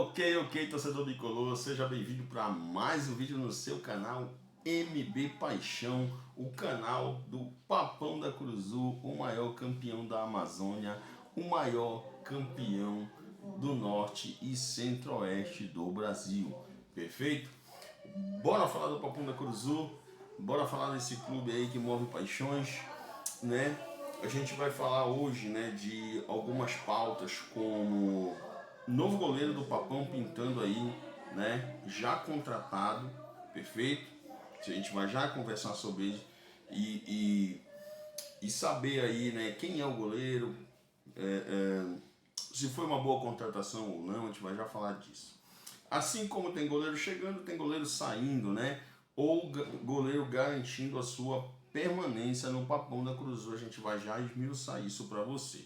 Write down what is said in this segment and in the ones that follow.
Ok, torcedor bicolor, seja bem-vindo para mais um vídeo no seu canal MB Paixão, o canal do Papão da Curuzu, o maior campeão da Amazônia, o maior campeão do Norte e Centro-Oeste do Brasil, perfeito? Bora falar do Papão da Curuzu, bora falar desse clube aí que move paixões, né? A gente vai falar hoje, né, de algumas pautas como novo goleiro do Papão pintando aí, né, já contratado, perfeito? A gente vai já conversar sobre ele e saber aí, né, quem é o goleiro, se foi uma boa contratação ou não, a gente vai já falar disso. Assim como tem goleiro chegando, tem goleiro saindo, né? Ou goleiro garantindo a sua permanência no Papão da Curuzu. A gente vai já esmiuçar isso para você.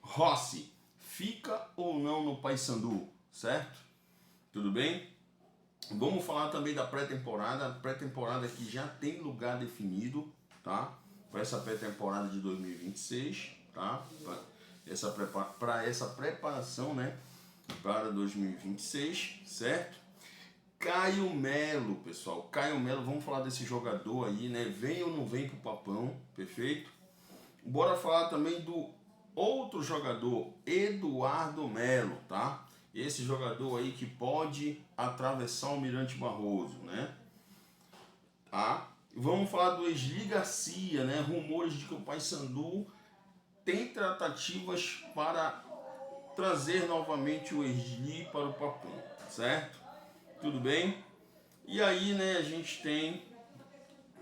Rossi, fica ou não no Paysandu, certo? Tudo bem? Vamos falar também da pré-temporada. Pré-temporada que já tem lugar definido, tá? Para essa pré-temporada de 2026, tá? Para essa preparação, né? Para 2026, certo? Caio Melo, pessoal. Caio Melo, vamos falar desse jogador aí, né? Vem ou não vem pro Papão, perfeito? Bora falar também do outro jogador, Eduardo Melo, tá? Esse jogador aí que pode atravessar o Almirante Barroso, né? Tá? Vamos falar do Esli Garcia, né? Rumores de que o Paysandu tem tratativas para trazer novamente o Esli para o Papão, certo? Tudo bem? E aí, né, a gente tem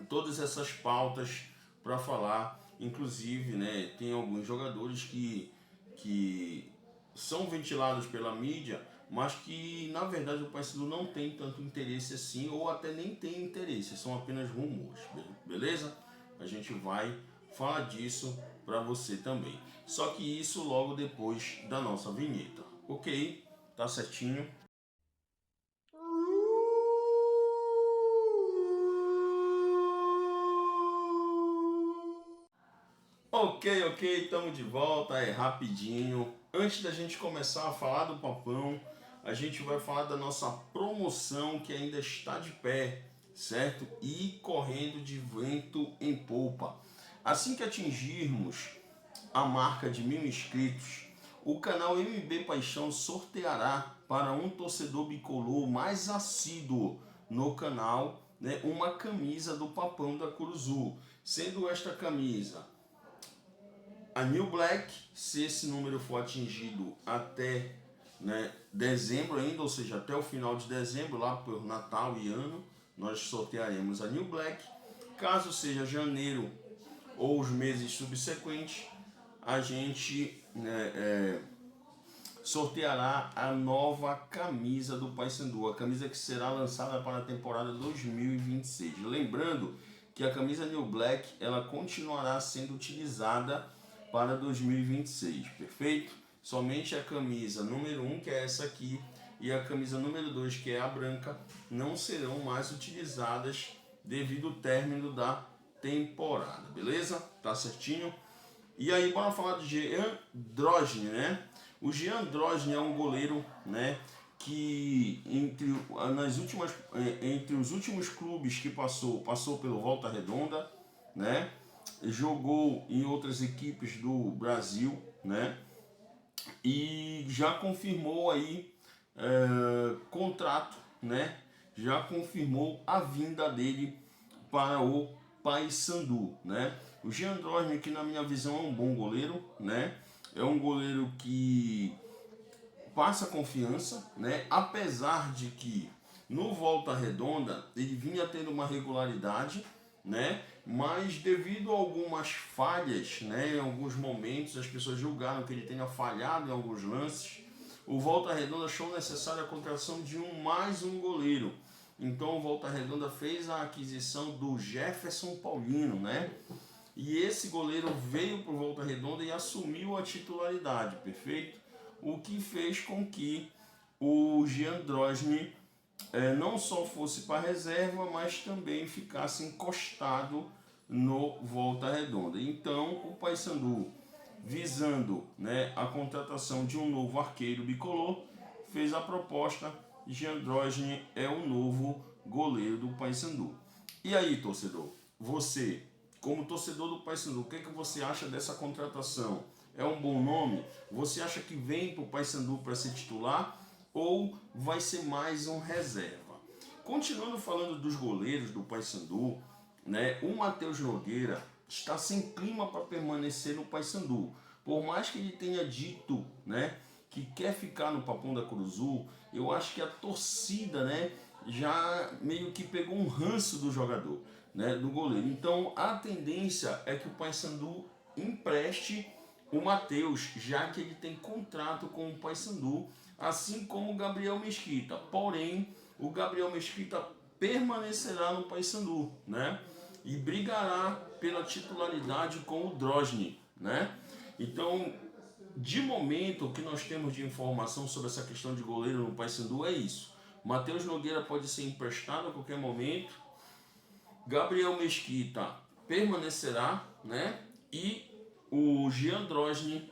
todas essas pautas para falar, inclusive, né, tem alguns jogadores que são ventilados pela mídia, mas que na verdade o Paysandu não tem tanto interesse assim, ou até nem tem interesse, são apenas rumores, beleza? A gente vai falar disso para você também. Só que isso logo depois da nossa vinheta, ok? Tá certinho? Ok, estamos de volta, é rapidinho. Antes da gente começar a falar do Papão, a gente vai falar da nossa promoção que ainda está de pé, certo? E correndo de vento em polpa. Assim que atingirmos a marca de 1.000 inscritos, o canal MB Paixão sorteará para um torcedor bicolor mais assíduo no canal, né, uma camisa do Papão da Curuzu. Sendo esta camisa a New Black, se esse número for atingido até, né, dezembro ainda, ou seja, até o final de dezembro, lá por Natal e Ano, nós sortearemos a New Black. Caso seja janeiro ou os meses subsequentes, a gente, né, sorteará a nova camisa do Paysandu, a camisa que será lançada para a temporada 2026. Lembrando que a camisa New Black ela continuará sendo utilizada para 2026, perfeito? Somente a camisa número 1, que é essa aqui, e a camisa número 2, que é a branca, não serão mais utilizadas devido ao término da temporada, beleza? Tá certinho? E aí, bora falar de Jean Drosny, né? O Jean Drosny é um goleiro, né, que entre os últimos clubes que passou pelo Volta Redonda, né? Jogou em outras equipes do Brasil, né? E já confirmou aí contrato, né? Já confirmou a vinda dele para o Paysandu, né? O Jean Drosny, que na minha visão é um bom goleiro, né? É um goleiro que passa confiança, né? Apesar de que no Volta Redonda ele vinha tendo uma regularidade, né? Mas devido a algumas falhas, né? Em alguns momentos as pessoas julgaram que ele tenha falhado em alguns lances. O Volta Redonda achou necessária a contratação de mais um goleiro. Então o Volta Redonda fez a aquisição do Jefferson Paulino, né? E esse goleiro veio para o Volta Redonda e assumiu a titularidade, perfeito? O que fez com que o Jean Drosny não só fosse para a reserva, mas também ficasse encostado no Volta Redonda. Então o Paysandu, visando, né, a contratação de um novo arqueiro bicolor, fez a proposta. Jean Drosnin é o novo goleiro do Paysandu. E aí, torcedor? Você, como torcedor do Paysandu, o que você acha dessa contratação? É um bom nome? Você acha que vem para o Paysandu para ser titular ou vai ser mais um reserva? Continuando falando dos goleiros do Paysandu, né, o Matheus Nogueira está sem clima para permanecer no Paysandu. Por mais que ele tenha dito, né, que quer ficar no Papão da Curuzu, eu acho que a torcida, né, já meio que pegou um ranço do jogador, né, do goleiro. Então a tendência é que o Paysandu empreste o Matheus, já que ele tem contrato com o Paysandu, assim como o Gabriel Mesquita. Porém, o Gabriel Mesquita permanecerá no Paysandu, né? E brigará pela titularidade com o Drosnin, né? Então, de momento, o que nós temos de informação sobre essa questão de goleiro no Paysandu é isso. Matheus Nogueira pode ser emprestado a qualquer momento. Gabriel Mesquita permanecerá, né? E o Jean Drosnin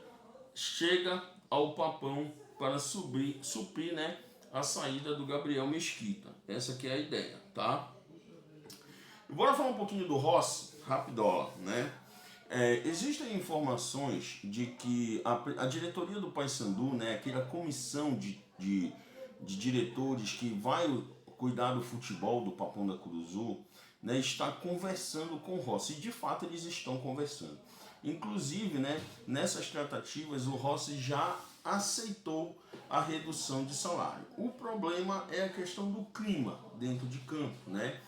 chega ao Papão para suprir, né, a saída do Gabriel Mesquita. Essa que é a ideia, tá? Bora falar um pouquinho do Rossi, rapidola, né? Existem informações de que a diretoria do Paysandu, né, aquela comissão de diretores que vai cuidar do futebol do Papão da Curuzu, né, está conversando com o Rossi. E de fato eles estão conversando. Inclusive, né, nessas tratativas o Rossi já aceitou a redução de salário. O problema é a questão do clima dentro de campo, né?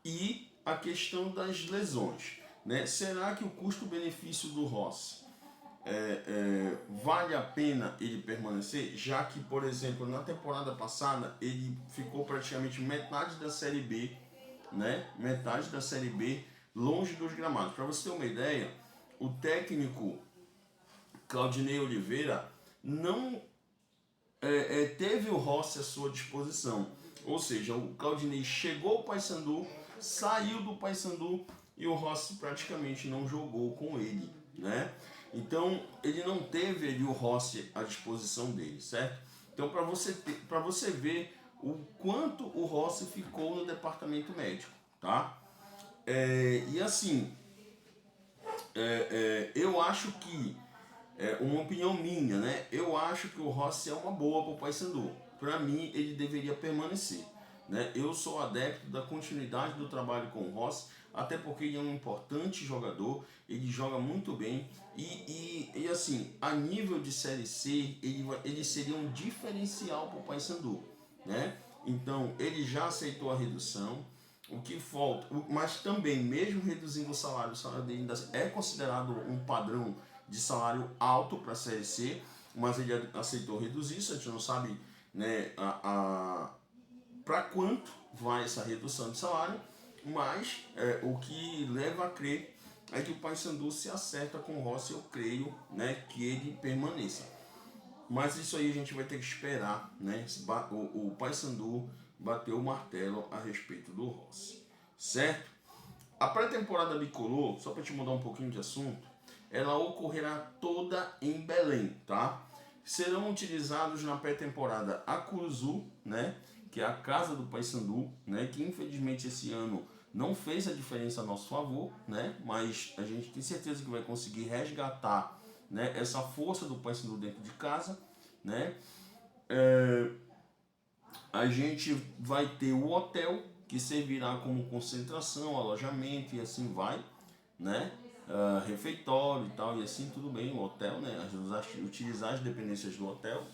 E a questão das lesões, né? Será que o custo-benefício do Rossi vale a pena ele permanecer? Já que, por exemplo, na temporada passada ele ficou praticamente metade da Série B, né? Metade da Série B longe dos gramados. Para você ter uma ideia, o técnico Claudinei Oliveira não teve o Rossi à sua disposição. Ou seja, o Claudinei chegou ao Paysandu, saiu do Paysandu e o Rossi praticamente não jogou com ele, né? Então ele não teve ali o Rossi à disposição dele, certo? Então para você ver o quanto o Rossi ficou no departamento médico, tá? E assim, eu acho que uma opinião minha, né? Eu acho que o Rossi é uma boa para o Paysandu. Para mim, ele deveria permanecer, né? Eu sou adepto da continuidade do trabalho com o Rossi, até porque ele é um importante jogador, ele joga muito bem e assim, a nível de Série C, ele seria um diferencial para o Paysandu, né? Então, ele já aceitou a redução. O que falta, mas também, mesmo reduzindo o salário dele ainda é considerado um padrão de salário alto para a Série C, mas ele aceitou reduzir isso. A gente não sabe, né, para quanto vai essa redução de salário, mas o que leva a crer é que o Paysandu se acerta com o Rossi. Eu creio, né, que ele permaneça. Mas isso aí a gente vai ter que esperar, né, o Paysandu bateu o martelo a respeito do Rossi, certo? A pré-temporada bicolor, só para te mudar um pouquinho de assunto, ela ocorrerá toda em Belém, tá? Serão utilizados na pré-temporada a Curuzu, né, que é a casa do Paysandu, né, que infelizmente esse ano não fez a diferença a nosso favor, né, mas a gente tem certeza que vai conseguir resgatar, né, essa força do Paysandu dentro de casa, né? A gente vai ter o hotel, que servirá como concentração, alojamento e assim vai, né? Refeitório e tal, e assim tudo bem, o hotel, né? Utilizar as dependências do hotel.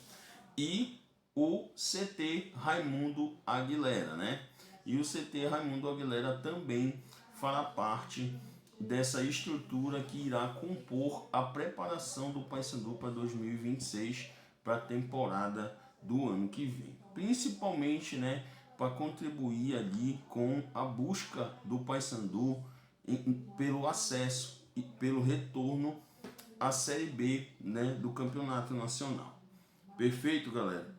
E o CT Raimundo Aguilera, né? E o CT Raimundo Aguilera também fará parte dessa estrutura que irá compor a preparação do Paysandu para 2026, para a temporada do ano que vem. Principalmente, né, para contribuir ali com a busca do Paysandu pelo acesso e pelo retorno à Série B, né, do Campeonato Nacional. Perfeito, galera?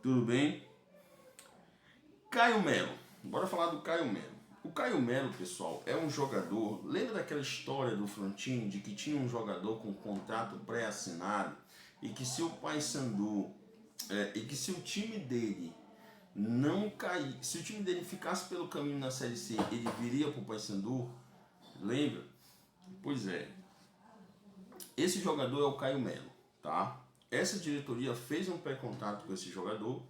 Tudo bem? Caio Melo. Bora falar do Caio Melo. O Caio Melo, pessoal, é um jogador... Lembra daquela história do Frontini, de que tinha um jogador com contrato pré-assinado e que se o Paysandu e que se o time dele não cair, se o time dele ficasse pelo caminho na Série C, ele viria para o Paysandu, lembra? Pois é, esse jogador é o Caio Melo, tá? Essa diretoria fez um pré-contrato com esse jogador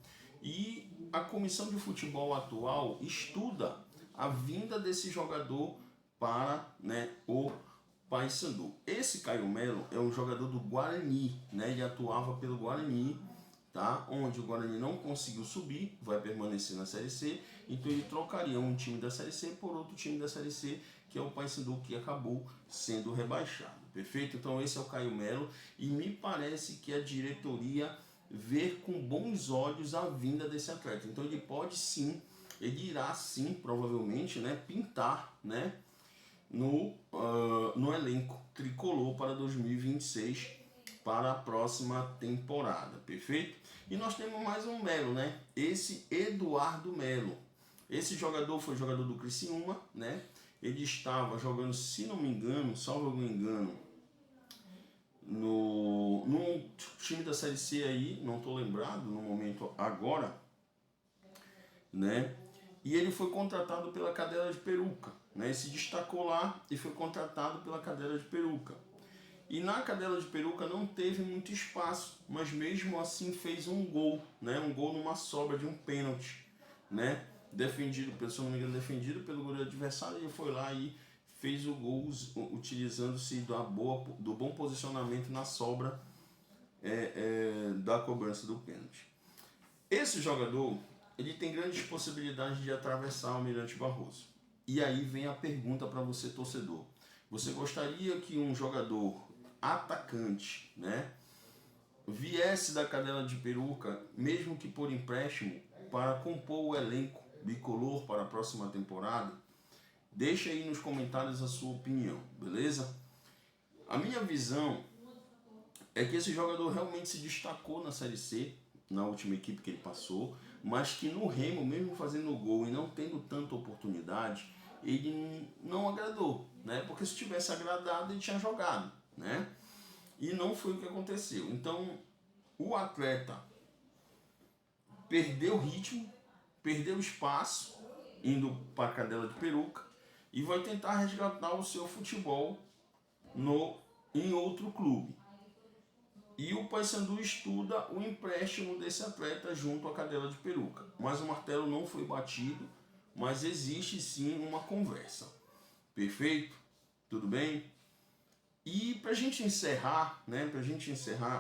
e a comissão de futebol atual estuda a vinda desse jogador para, né, o Paysandu. Esse Caio Melo é um jogador do Guarani, né? Ele atuava pelo Guarani, tá? Onde o Guarani não conseguiu subir, vai permanecer na Série C, então ele trocaria um time da Série C por outro time da Série C, que é o Paysandu, que acabou sendo rebaixado. Perfeito? Então esse é o Caio Melo e me parece que a diretoria vê com bons olhos a vinda desse atleta. Então ele pode sim, ele irá sim, provavelmente, né, pintar, né, no elenco tricolor para 2026, para a próxima temporada, perfeito? E nós temos mais um Melo, né? Esse Eduardo Melo. Esse jogador foi jogador do Criciúma, né? Ele estava jogando, se não me engano, salvo algum engano, no time da Série C aí, não estou lembrado no momento agora, né? E ele foi contratado pela Cadela de Peruca, né? Ele se destacou lá e foi contratado pela Cadela de Peruca. E na Cadela de Peruca não teve muito espaço, mas mesmo assim fez um gol, né? Um gol numa sobra de um pênalti, né? Defendido, se não me engano, defendido pelo goleiro adversário, e foi lá e fez o gol utilizando-se do bom posicionamento na sobra da cobrança do pênalti. Esse jogador, ele tem grandes possibilidades de atravessar o Almirante Barroso. E aí vem a pergunta para você, torcedor. Você gostaria que um jogador atacante, né, viesse da Cadela de Peruca, mesmo que por empréstimo, para compor o elenco bicolor para a próxima temporada? Deixa aí nos comentários a sua opinião, beleza? A minha visão é que esse jogador realmente se destacou na Série C, na última equipe que ele passou, mas que no Remo, mesmo fazendo gol e não tendo tanta oportunidade, ele não agradou, né? Porque se tivesse agradado, ele tinha jogado, né? E não foi o que aconteceu. Então, o atleta perdeu ritmo, perdeu espaço, indo para a Cadela de Peruca, e vai tentar resgatar o seu futebol em outro clube. E o Paysandu estuda o empréstimo desse atleta junto à Cadela de Peruca. Mas o martelo não foi batido, mas existe sim uma conversa. Perfeito? Tudo bem? E para a gente encerrar, né,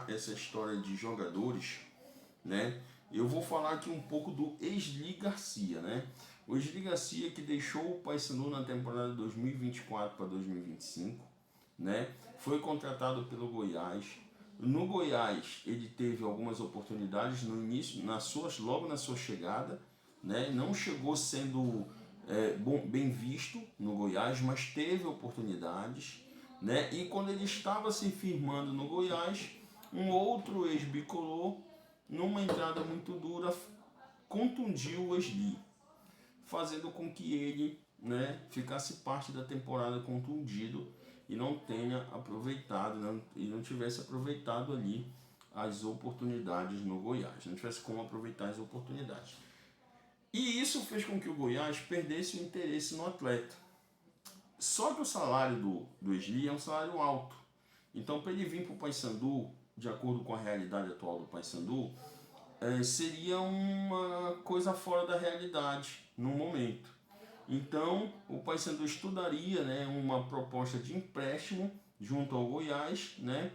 essa história de jogadores, né, eu vou falar aqui um pouco do Esli Garcia, né? O Esli Garcia, que deixou o Paysandu na temporada 2024 para 2025, né? Foi contratado pelo Goiás. No Goiás, ele teve algumas oportunidades no início, logo na sua chegada, né? Não chegou sendo bem visto no Goiás, mas teve oportunidades, né? E quando ele estava se firmando no Goiás, um outro ex-bicolor, numa entrada muito dura, contundiu o Esli, fazendo com que ele, né, ficasse parte da temporada contundido e não tenha aproveitado, não tivesse aproveitado ali as oportunidades no Goiás, não tivesse como aproveitar as oportunidades. E isso fez com que o Goiás perdesse o interesse no atleta. Só que o salário do Esli é um salário alto. Então, para ele vir para o Paysandu, de acordo com a realidade atual do Paysandu, seria uma coisa fora da realidade no momento. Então, o Paysandu estudaria, né, uma proposta de empréstimo junto ao Goiás, né,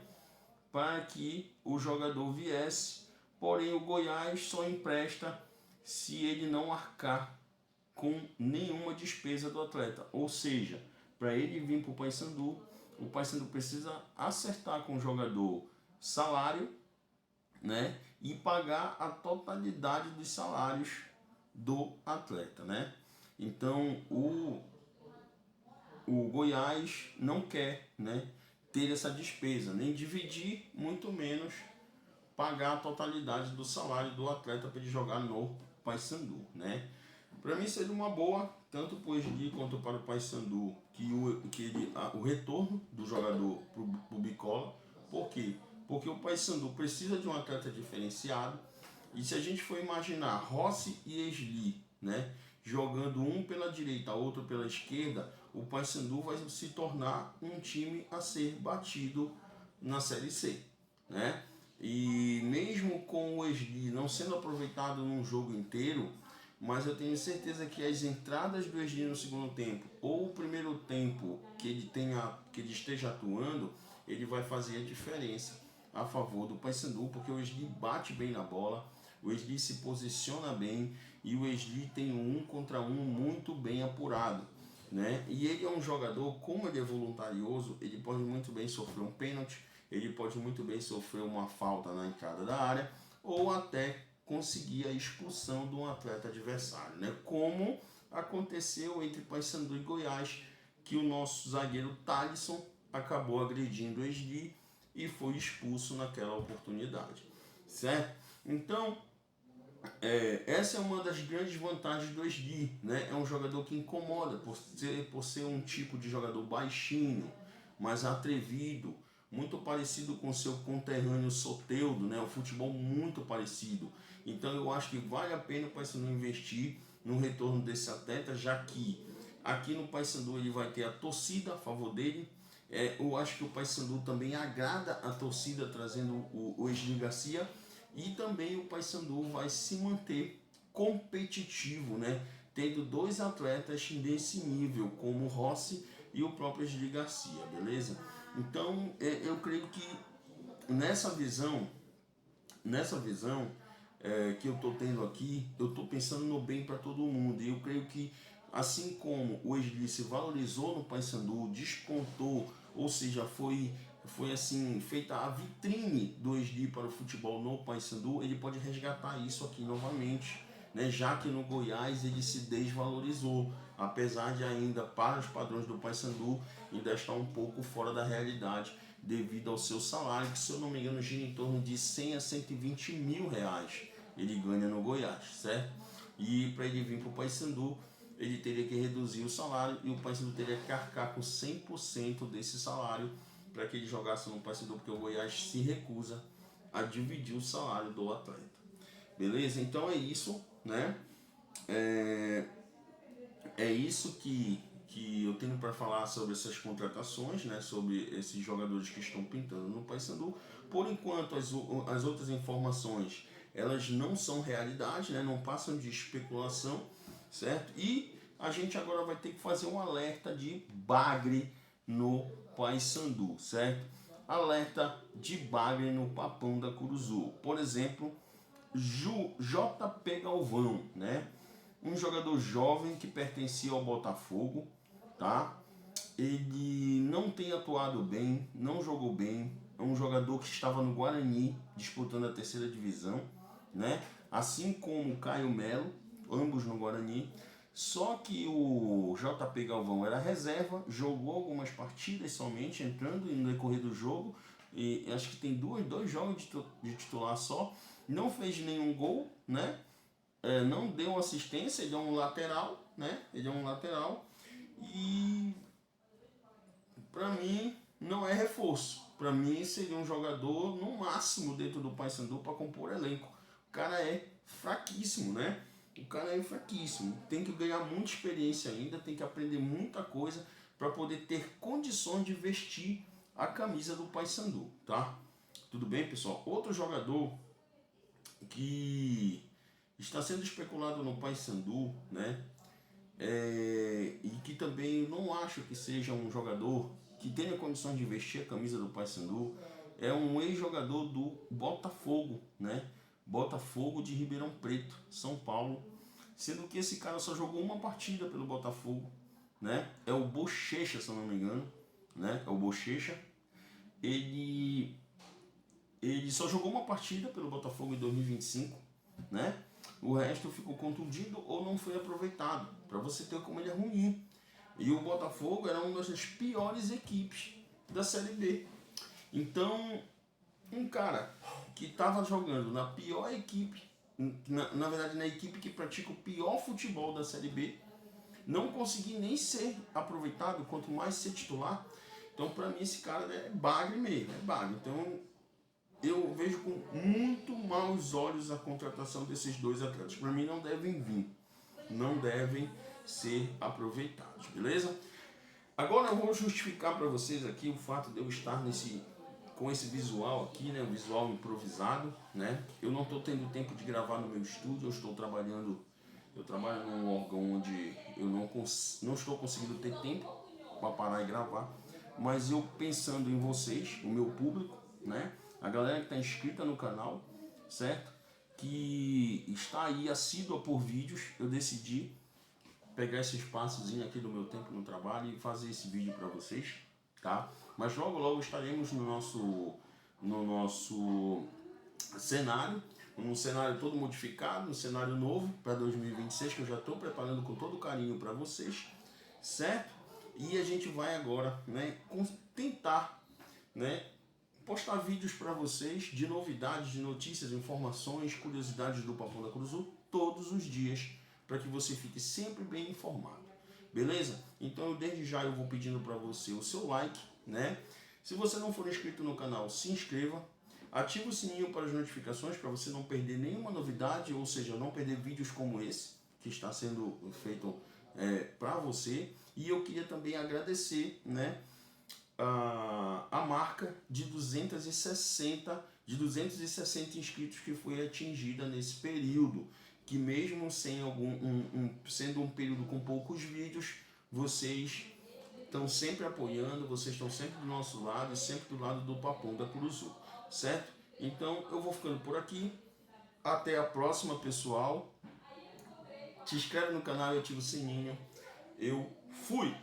para que o jogador viesse, porém o Goiás só empresta se ele não arcar com nenhuma despesa do atleta. Ou seja, para ele vir para o Paysandu precisa acertar com o jogador salário, né, e pagar a totalidade dos salários do atleta, né? Então o Goiás não quer, né, ter essa despesa, nem dividir, muito menos pagar a totalidade do salário do atleta para ele jogar no Paysandu, né? Para mim seria uma boa, tanto para o Esli quanto para o Paysandu, o retorno do jogador para o Bicola. Por quê? Porque o Paysandu precisa de um atleta diferenciado, E se a gente for imaginar Rossi e Esli, né, jogando um pela direita, outro pela esquerda, o Paysandu vai se tornar um time a ser batido na Série C, né? E mesmo com o Esli não sendo aproveitado num jogo inteiro, mas eu tenho certeza que as entradas do Esli no segundo tempo ou o primeiro tempo que ele esteja atuando, ele vai fazer a diferença a favor do Paysandu, porque o Esli bate bem na bola, o Esli se posiciona bem e o Esli tem um contra um muito bem apurado, né? E ele é um jogador, como ele é voluntarioso, ele pode muito bem sofrer um pênalti, ele pode muito bem sofrer uma falta na entrada da área ou até conseguir a expulsão de um atleta adversário, né? Como aconteceu entre Paysandu e Goiás, que o nosso zagueiro Thalisson acabou agredindo o Esli e foi expulso naquela oportunidade, certo? Então, essa é uma das grandes vantagens do Esli, né? É um jogador que incomoda por ser um tipo de jogador baixinho, mais atrevido, muito parecido com seu conterrâneo Soteldo, né? O futebol muito parecido. Então eu acho que vale a pena o Paysandu investir no retorno desse atleta, já que aqui no Paysandu ele vai ter a torcida a favor dele. Eu acho que o Paysandu também agrada a torcida trazendo o Esli Garcia, e também o Paysandu vai se manter competitivo, né? Tendo dois atletas desse nível, como o Rossi e o próprio Esli Garcia, beleza? Então eu creio que nessa visão que eu estou tendo aqui, eu estou pensando no bem para todo mundo. E eu creio que assim como o Esli se valorizou no Paysandu, despontou, ou seja, foi assim feita a vitrine do Esli para o futebol no Paysandu, ele pode resgatar isso aqui novamente, né? Já que no Goiás ele se desvalorizou, apesar de ainda para os padrões do Paysandu ainda estar um pouco fora da realidade devido ao seu salário, que se eu não me engano gira em torno de 100 a 120 mil reais ele ganha no Goiás, certo? E para ele vir para o Paysandu, ele teria que reduzir o salário e o Paysandu teria que arcar com 100% desse salário para que ele jogasse no Paysandu, porque o Goiás se recusa a dividir o salário do atleta. Beleza? Então é isso, né? É isso que eu tenho para falar sobre essas contratações, né? Sobre esses jogadores que estão pintando no Paysandu. Por enquanto, as outras informações elas não são realidade, né? Não passam de especulação, certo? E a gente agora vai ter que fazer um alerta de bagre no Paysandu, certo? Alerta de bagre no Papão da Curuzu. Por exemplo, JP Galvão, né? Um jogador jovem que pertencia ao Botafogo, tá? Ele não tem atuado bem, não jogou bem. É um jogador que estava no Guarani disputando a terceira divisão, né? Assim como o Caio Melo, ambos no Guarani. Só que o JP Galvão era reserva, jogou algumas partidas somente, entrando no decorrer do jogo, e acho que tem dois jogos de titular só. Não fez nenhum gol, né? Não deu assistência, ele é um lateral, né? Ele é um lateral e para mim não é reforço. Para mim seria um jogador no máximo dentro do Paysandu para compor elenco. O cara é fraquíssimo, né? O cara é fraquíssimo. Tem que ganhar muita experiência ainda, tem que aprender muita coisa para poder ter condições de vestir a camisa do Paysandu, tá? Tudo bem, pessoal? Outro jogador que está sendo especulado no Paysandu, né? E que também não acho que seja um jogador que tenha condições de vestir a camisa do Paysandu, é um ex-jogador do Botafogo, né? Botafogo de Ribeirão Preto, São Paulo, sendo que esse cara só jogou uma partida pelo Botafogo, né? É o Bochecha, se eu não me engano, né? É o Bochecha. Ele só jogou uma partida pelo Botafogo em 2025, né? O resto ficou contundido ou não foi aproveitado, para você ter como ele é ruim. E o Botafogo era uma das piores equipes da Série B. Então, um cara que estava jogando na pior equipe, na verdade na equipe que pratica o pior futebol da Série B, não conseguir nem ser aproveitado, quanto mais ser titular. Então, para mim, esse cara é bagre mesmo, é bagre. Então, eu vejo com muito maus olhos a contratação desses dois atletas. Para mim não devem vir, não devem ser aproveitados, beleza? Agora eu vou justificar para vocês aqui o fato de eu estar com esse visual aqui, né, um visual improvisado, né? Eu não estou tendo tempo de gravar no meu estúdio, eu trabalho num órgão onde eu não estou conseguindo ter tempo para parar e gravar, mas eu pensando em vocês, o meu público, né? A galera que está inscrita no canal, certo? Que está aí assídua por vídeos, eu decidi pegar esse espaçozinho aqui do meu tempo no trabalho e fazer esse vídeo para vocês, tá? Mas logo estaremos no nosso cenário, um cenário todo modificado, um cenário novo para 2026 que eu já estou preparando com todo carinho para vocês, certo? E a gente vai agora, né, tentar, né, postar vídeos para vocês de novidades, de notícias, informações, curiosidades do Papão da Cruz todos os dias, para que você fique sempre bem informado, beleza? Então desde já eu vou pedindo para você o seu like, né? Se você não for inscrito no canal, se inscreva, ative o sininho para as notificações para você não perder nenhuma novidade, ou seja, não perder vídeos como esse que está sendo feito para você. E eu queria também agradecer, né, a marca de 260 inscritos que foi atingida nesse período, que mesmo sem sendo um período com poucos vídeos, vocês estão sempre apoiando, vocês estão sempre do nosso lado e sempre do lado do Papão da Curuzu, certo? Então eu vou ficando por aqui, até a próxima, pessoal. Se inscreve no canal e ativa o sininho. Eu fui!